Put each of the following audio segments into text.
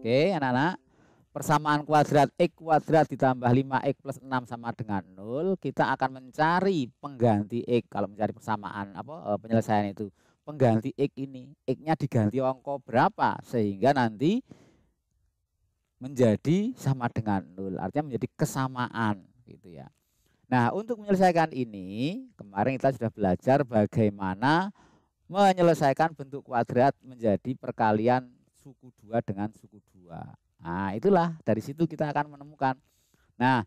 Oke, anak-anak. Persamaan kuadrat X kuadrat ditambah 5X plus 6 sama dengan 0. Kita akan mencari pengganti X. Kalau mencari persamaan penyelesaian itu. Pengganti X ini. X-nya diganti angka berapa? Sehingga nanti menjadi sama dengan 0. Artinya menjadi kesamaan gitu ya. Nah, untuk menyelesaikan ini, kemarin kita sudah belajar bagaimana menyelesaikan bentuk kuadrat menjadi perkalian suku 2 dengan suku 2. Nah, itulah dari situ kita akan menemukan. Nah,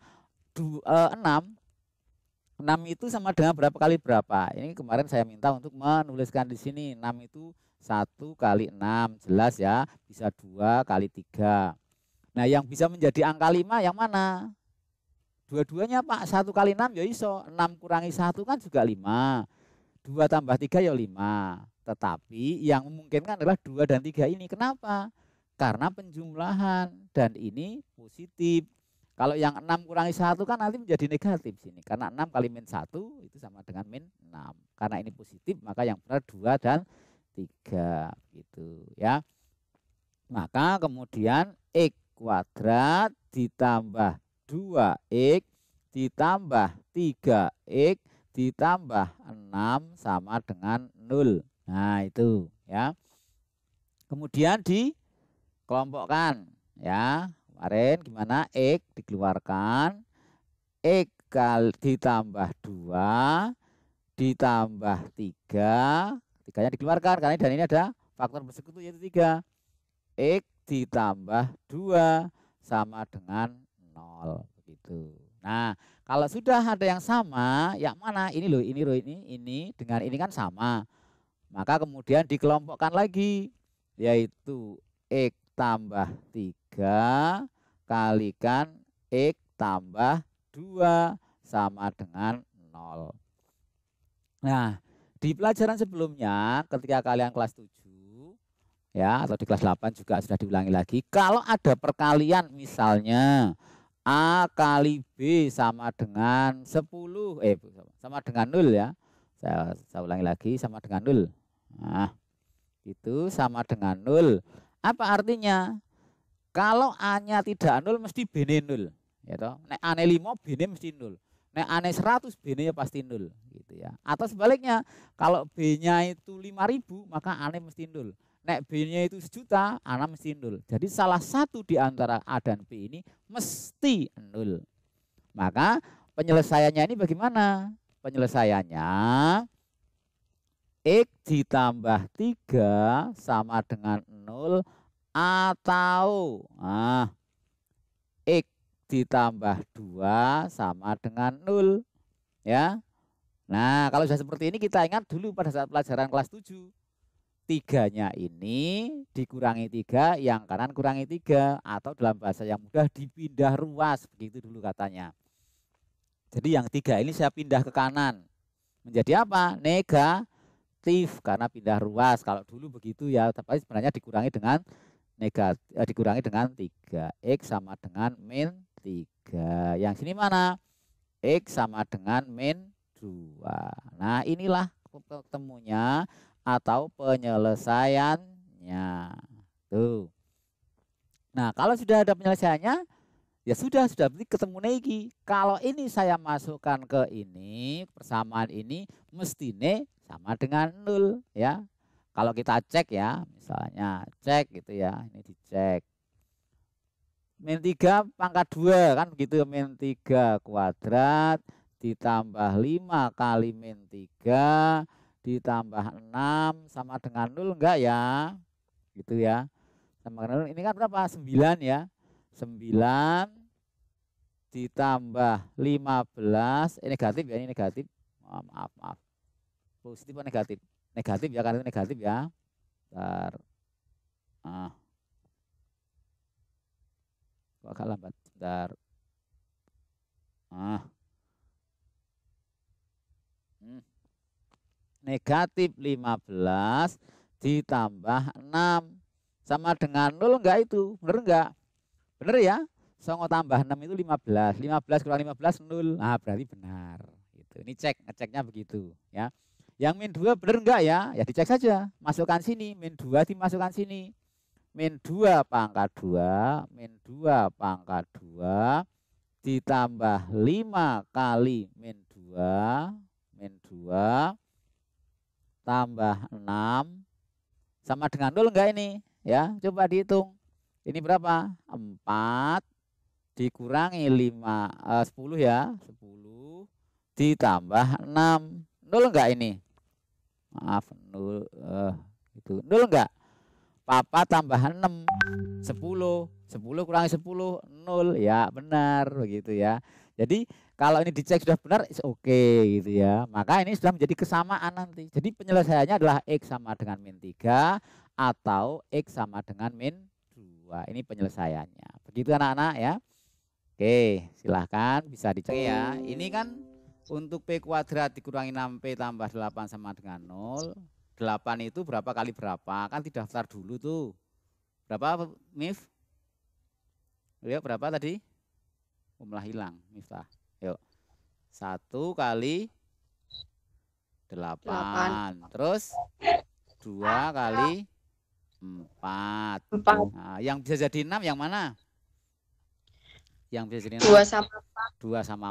6 itu sama dengan berapa kali berapa? Ini kemarin saya minta untuk menuliskan di sini. 6 itu 1 kali 6, jelas ya, bisa 2 kali 3. Nah, yang bisa menjadi angka 5 yang mana? Dua-duanya Pak, 1 kali 6 ya iso. 6 kurangi 1 kan juga 5. 2 tambah 3 ya 5. Tetapi yang memungkinkan adalah 2 dan 3 ini. Kenapa? Karena penjumlahan dan ini positif. Kalau yang 6 kurangi 1 kan nanti menjadi negatif sini. Karena 6 kali min 1 itu sama dengan min 6. Karena ini positif maka yang benar 2 dan 3 gitu ya. Maka kemudian X kuadrat ditambah 2X ditambah 3X ditambah 6 sama dengan 0. Nah, itu ya. Kemudian dikelompokkan ya. Kemarin gimana? X dikeluarkan. X ditambah 2 ditambah 3. 3-nya dikeluarkan karena dan ini ada faktor bersekutu yaitu 3. X ditambah 2 sama dengan 0 begitu. Nah, kalau sudah ada yang sama, yang mana? Ini loh, ini dengan ini kan sama. Maka kemudian dikelompokkan lagi, yaitu X tambah 3 kalikan X tambah 2 sama dengan 0. Nah, di pelajaran sebelumnya ketika kalian kelas 7 ya atau di kelas 8 juga sudah diulangi lagi, kalau ada perkalian misalnya A kali B sama dengan 10 sama dengan 0 ya. Saya ulangi lagi, sama dengan 0. Nah, itu sama dengan 0. Apa artinya? Kalau A-nya tidak 0 mesti B-nya 0, ya toh. Nek A-nya 5 B-nya mesti 0. Nek A-nya 100 B-nya pasti 0 gitu ya. Atau sebaliknya, kalau B-nya itu 5.000 maka A-nya mesti 0. Nek B-nya itu 1.000.000, A-nya mesti 0. Jadi salah satu di antara A dan B ini mesti 0. Maka penyelesaiannya ini bagaimana? Penyelesaiannya X ditambah 3 sama dengan 0 atau X ditambah 2 sama dengan 0 ya. Nah, kalau sudah seperti ini kita ingat dulu pada saat pelajaran kelas 7. 3-nya ini dikurangi 3, yang kanan kurangi 3, atau dalam bahasa yang mudah dipindah ruas, begitu dulu katanya. Jadi yang 3 ini saya pindah ke kanan. Menjadi apa? Negatif, karena pindah ruas. Kalau dulu begitu ya, tapi sebenarnya dikurangi dengan negatif, dikurangi dengan 3. X sama dengan min 3. Yang sini mana? X sama dengan min 2. Nah, inilah ketemunya atau penyelesaiannya. Tuh. Nah, kalau sudah ada penyelesaiannya, ya sudah berarti ketemu lagi. Kalau ini saya masukkan ke ini, persamaan ini mestinya sama dengan 0 ya. Kalau kita cek ya, misalnya cek gitu ya, ini dicek. Min 3 pangkat 2 kan begitu, min 3 kuadrat ditambah 5 kali min 3 ditambah 6 sama dengan 0 enggak ya? Gitu ya. Sama dengan 0, ini kan berapa? 9 ya. 9 ditambah 15, negatif ya, ini negatif. Maaf. Positif atau negatif? Negatif ya, karena itu negatif ya. Bentar. Kok agak lambat? Bentar. Negatif 15 ditambah 6 sama dengan 0 enggak itu? Bener enggak? Bener ya? Songo tambah 6 itu 15. 15 kurang 15 0. Nah, berarti benar. Gitu. Ini ngeceknya begitu ya. Yang min 2 bener enggak ya? Ya dicek saja. Masukkan sini, min 2 dimasukkan sini. min 2 pangkat 2, min 2 pangkat 2 ditambah 5 kali min 2 tambah 6 sama dengan 0 enggak ini? Ya, coba dihitung. Ini berapa? 4 dikurangi 10 ya, 10 ditambah 6. 0 enggak ini? Maaf, 0 itu 0 enggak? Papa tambah 6, 10 kurangi 10, 0. Ya, benar begitu ya. Jadi kalau ini dicek sudah benar, oke gitu ya. Maka ini sudah menjadi kesamaan nanti. Jadi penyelesaiannya adalah X sama dengan min 3 atau X sama dengan min 2. Ini penyelesaiannya. Begitu anak-anak ya. Oke, silahkan bisa dicek ya. Ini kan untuk P kuadrat dikurangi 6P tambah 8 sama dengan 0. 8 itu berapa kali berapa? Kan didaftar dulu tuh. Berapa, Mif? Yuk, berapa tadi? Malah hilang, Miftah. Yuk. 1 kali 8. Terus 2 kali 4. Nah, yang bisa jadi 6 yang mana? Yang bisa jadi 6? 2 sama 4. 2 sama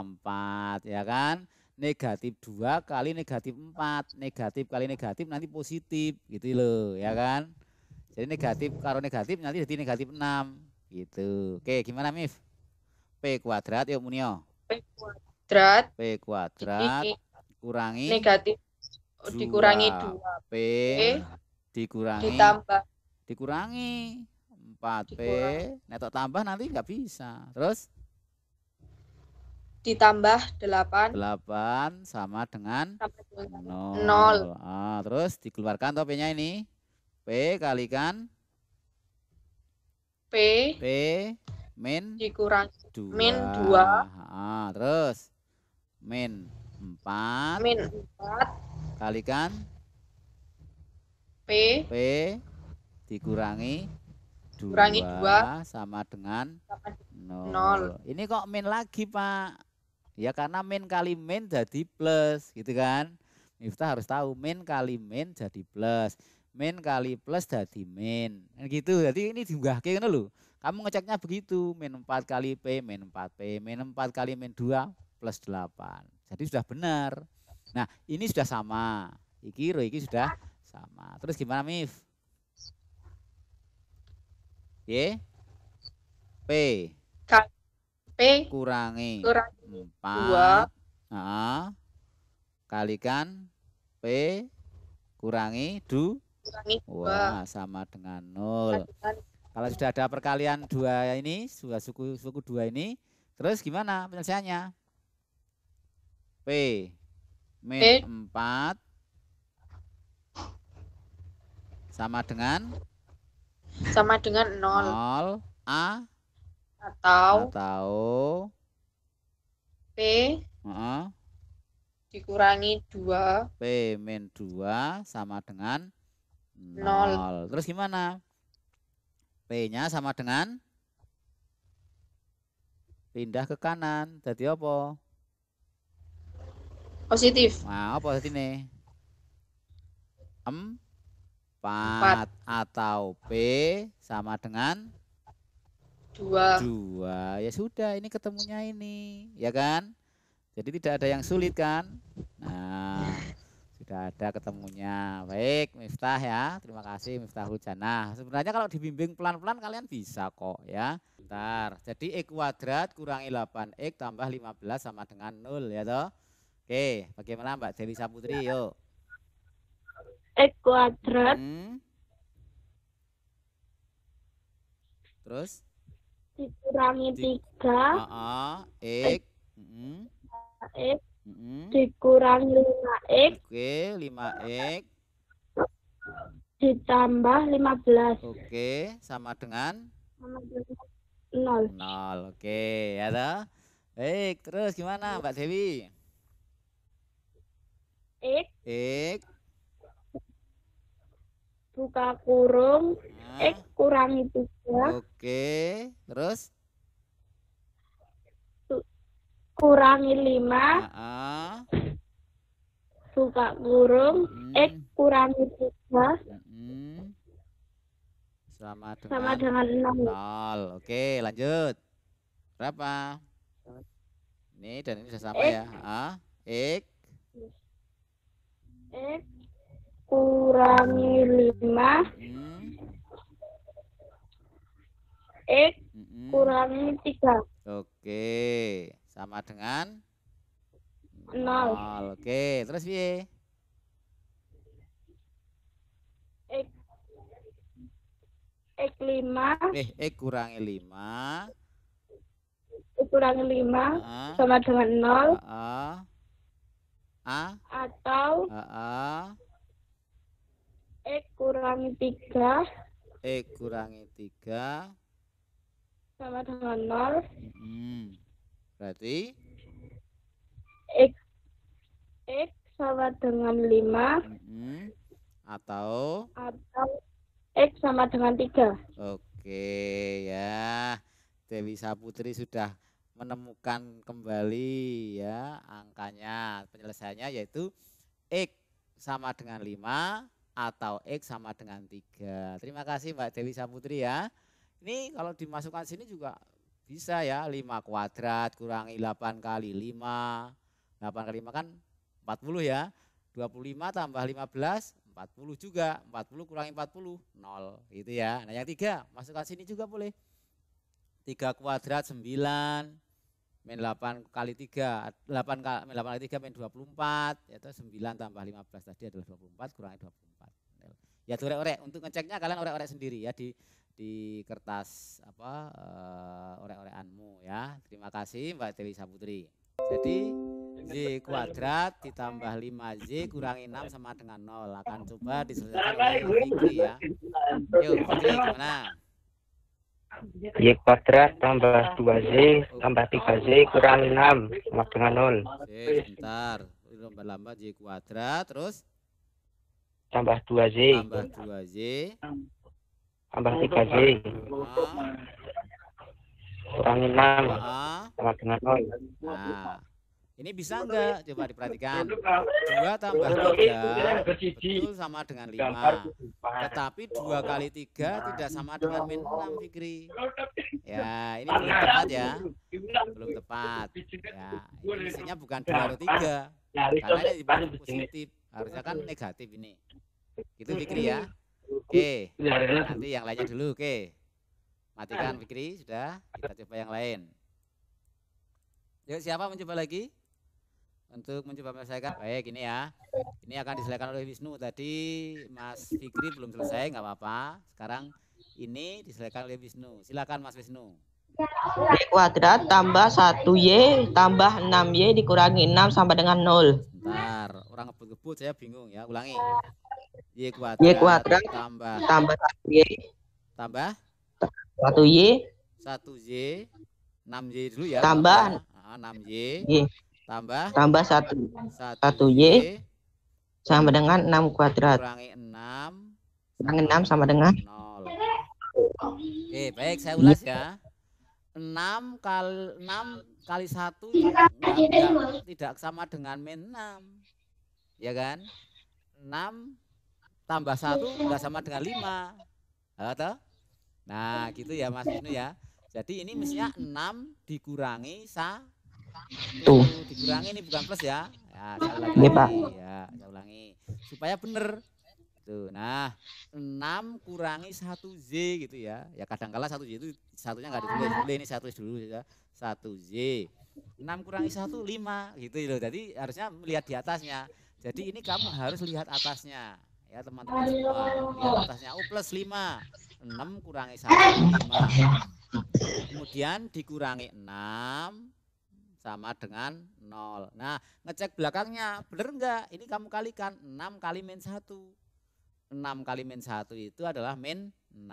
4, ya kan? Negatif 2 kali negatif 4. Negatif kali negatif nanti positif, gitu loh, ya kan? Jadi negatif kalau negatif nanti jadi negatif 6, gitu. Oke, gimana Mif? P kuadrat, yuk Munio. P kuadrat kurangi negatif dikurangi 2P dikurangi 4P, netok tambah nanti nggak bisa. Terus ditambah 8 sama dengan 0. Terus dikeluarkan toh P-nya ini. P kalikan P min dikurangi 2. Min 2. Terus min 4 kalikan P dikurangi 2 sama dengan 0. Ini kok min lagi Pak? Ya karena min kali min jadi plus gitu kan. Miftah harus tahu min kali min jadi plus. Min kali plus jadi min. Gitu. Jadi ini diunggahke ngono lho. Kamu ngeceknya begitu. Min 4 kali P, min 4P, min 4 kali min 2 plus 8. Jadi sudah benar. Nah, ini sudah sama. Iki sudah sama. Terus gimana Mif? Y P kurangi 4 kalikan P kurangi 2 sama dengan 0. Kalau sudah ada perkalian 2 ini, sudah suku 2 ini, terus gimana penyelesaiannya? P min 4 sama dengan 0 atau P dikurangi 2 P min 2 sama dengan 0. Terus gimana? P-nya sama dengan pindah ke kanan. Jadi apa? Positif. Nah, apa ini? 4 atau P sama dengan 2. Ya sudah, ini ketemunya ini, ya kan? Jadi tidak ada yang sulit kan? Nah, sudah ada ketemunya. Baik, Miftah ya. Terima kasih Miftahul Janah. Sebenarnya kalau dibimbing pelan-pelan kalian bisa kok ya. Bentar. Jadi X kuadrat kurangi 8X tambah 15 sama dengan 0 ya toh. Oke, bagaimana Mbak Dewi Saputri? Yuk. X kuadrat terus dikurangi 3 X X dikurangi 5X. Oke, 5X ditambah 15. Oke, sama dengan 0. Oke, ya toh. Baik, terus gimana Mbak Dewi? X buka kurung X kurangi 3. Oke, terus kurangi 5 buka kurung X kurangi 3 Sama sama dengan dengan 0. 0. Oke, lanjut. Berapa? Ini dan ini sudah sama X. ya. X. X kurangi 5. X kurangi 3. Oke, sama dengan 0. Oke, terus piye? X 5. X kurangi 5. X kurangi 5 sama dengan 0. Atau X kurangi 3. X kurangi 3 sama dengan 0. Berarti X sama dengan 5. Atau X sama dengan 3. Oke ya, Dewi Saputri sudah menemukan kembali ya angkanya, penyelesaiannya yaitu X sama dengan 5 atau X sama dengan 3. Terima kasih Mbak Dewi Saputri ya. Ini kalau dimasukkan sini juga bisa ya, 5 kuadrat kurangi 8 kali 5. 8 kali 5 kan 40 ya. 25 tambah 15, 40 juga. 40 kurangi 40, 0 gitu ya. Nah yang 3, masukkan sini juga boleh. 3 kuadrat 9, min 8 kali 3, 8 kali 3 min 24, yaitu 9 tambah 15 tadi adalah 24, kurangi 24. Ya orek-orek, untuk ngeceknya kalian orek-orek sendiri ya di kertas apa orek-orekanmu ya. Terima kasih Mbak Dewi Saputri. Jadi Z kuadrat ditambah 5Z kurangi 6 sama dengan 0. Akan coba diselesaikan oleh Fikri ya. Yuk Fikri gimana? Y kuadrat tambah 2Z tambah 3Z kurangi 6 sama dengan 0. Oke, sebentar. Lambat-lambat Y kuadrat terus tambah 2Z tambah 2Z tambah 3Z kurangi 6 sama dengan 0. Nah, ini bisa enggak? Coba diperhatikan. 2 tambah 3 betul sama dengan 5. Tetapi 2 kali 3 tidak sama dengan min 6, Fikri. Ya, ini belum tepat ya. Belum tepat. Ya, ini isinya bukan 2 atau 3. Karena ini positif. Harusnya kan negatif ini. Gitu Fikri ya. Oke. Nanti yang lainnya dulu, oke. Matikan Fikri, sudah. Kita coba yang lain. Yuk, siapa mencoba lagi? Untuk mencoba menyelesaikan. Baik, ini ya. Ini akan diselesaikan oleh Wisnu. Tadi Mas Fikri belum selesai, nggak apa-apa. Sekarang ini diselesaikan oleh Wisnu. Silakan Mas Wisnu. Y kuadrat tambah 1Y tambah 6Y dikurangi 6 sama dengan 0. Sebentar, orang ngebut-ngebut saya bingung ya. Ulangi. Y Y kuadrat tambah tambah 1Y tambah 1Y 1Y 6Y dulu ya. tambah 6Y Y tambah 1Y sama dengan 6 kuadrat kurangi 6 kurangi 6 sama dengan 0. Oke, baik, saya ulas ya. 6 kali 1 tidak sama dengan min 6. Ya kan? 6 tambah 1 enggak sama dengan 5. Atau? Nah, gitu ya Mas Wisnu ya. Jadi ini mestinya 6 dikurangi 1. Dikurangi ini bukan plus ya. Ya, saya ulangi. Ini, Pak. Ya, saya ulangi. Supaya benar. Tuh, nah 6 kurangi 1Z gitu ya. Ya kadang-kala 1Z itu satunya nggak ditulis. Boleh ini 1 dulu ya. 1Z. 6 kurangi 1 5 gitu loh. Jadi harusnya melihat di atasnya. Jadi ini kamu harus lihat atasnya. Ya teman-teman semua. Lihat atasnya. Oh plus 5. 6 kurangi 1 5. Kemudian dikurangi 6 sama dengan 0. Nah, ngecek belakangnya, bener enggak? Ini kamu kalikan 6 kali min 1. 6 kali min 1 itu adalah min 6.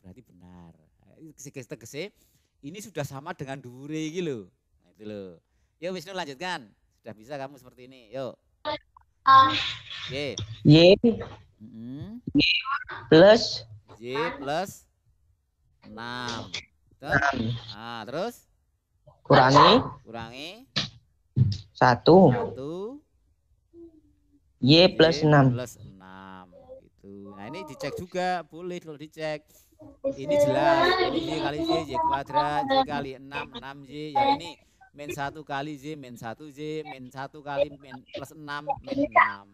Berarti benar. Tegese ini sudah sama dengan dhuwure iki lho. Nah, itu loh. Yuk Wisnu lanjutkan. Sudah bisa kamu seperti ini. Yuk. Y. Y plus Y plus 6. Terus? Nah, terus kurangi 1 1 Y plus 6 plus 6 gitu. Nah, ini dicek juga, boleh kalau dicek. Ini jelas, ini Y kali Z, Y kuadrat, Y kali 6, 6Y. Yang ini min 1 kali Z, min 1Z, min 1 kali min plus 6, min 6.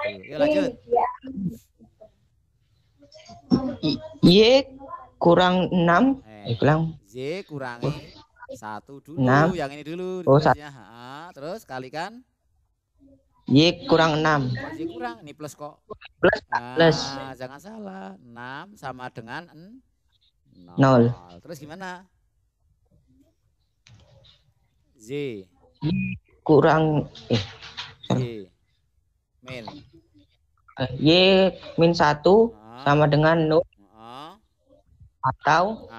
Gitu. Yuk lanjut. Y kurang 6. Kurang Z kurangi 1 dulu, 6. yang ini dulu. Oh, Terus kalikan. Y kurang 6. Kok Y kurang, ini plus kok. Plus, plus. Jangan salah, 6 sama dengan 0. Terus gimana? Z. Kurang Z. Min. Y min 1 sama dengan 0. Atau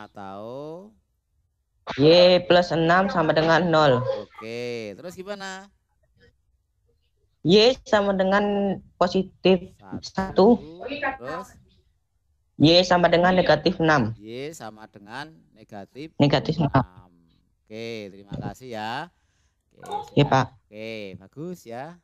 Y plus 6 sama dengan 0. Oke, terus gimana? Y sama dengan positif 1. Terus Y sama dengan negatif 6. Y sama dengan negatif 6. Oke, terima kasih ya. Oke, Ya, Pak. Oke, bagus ya.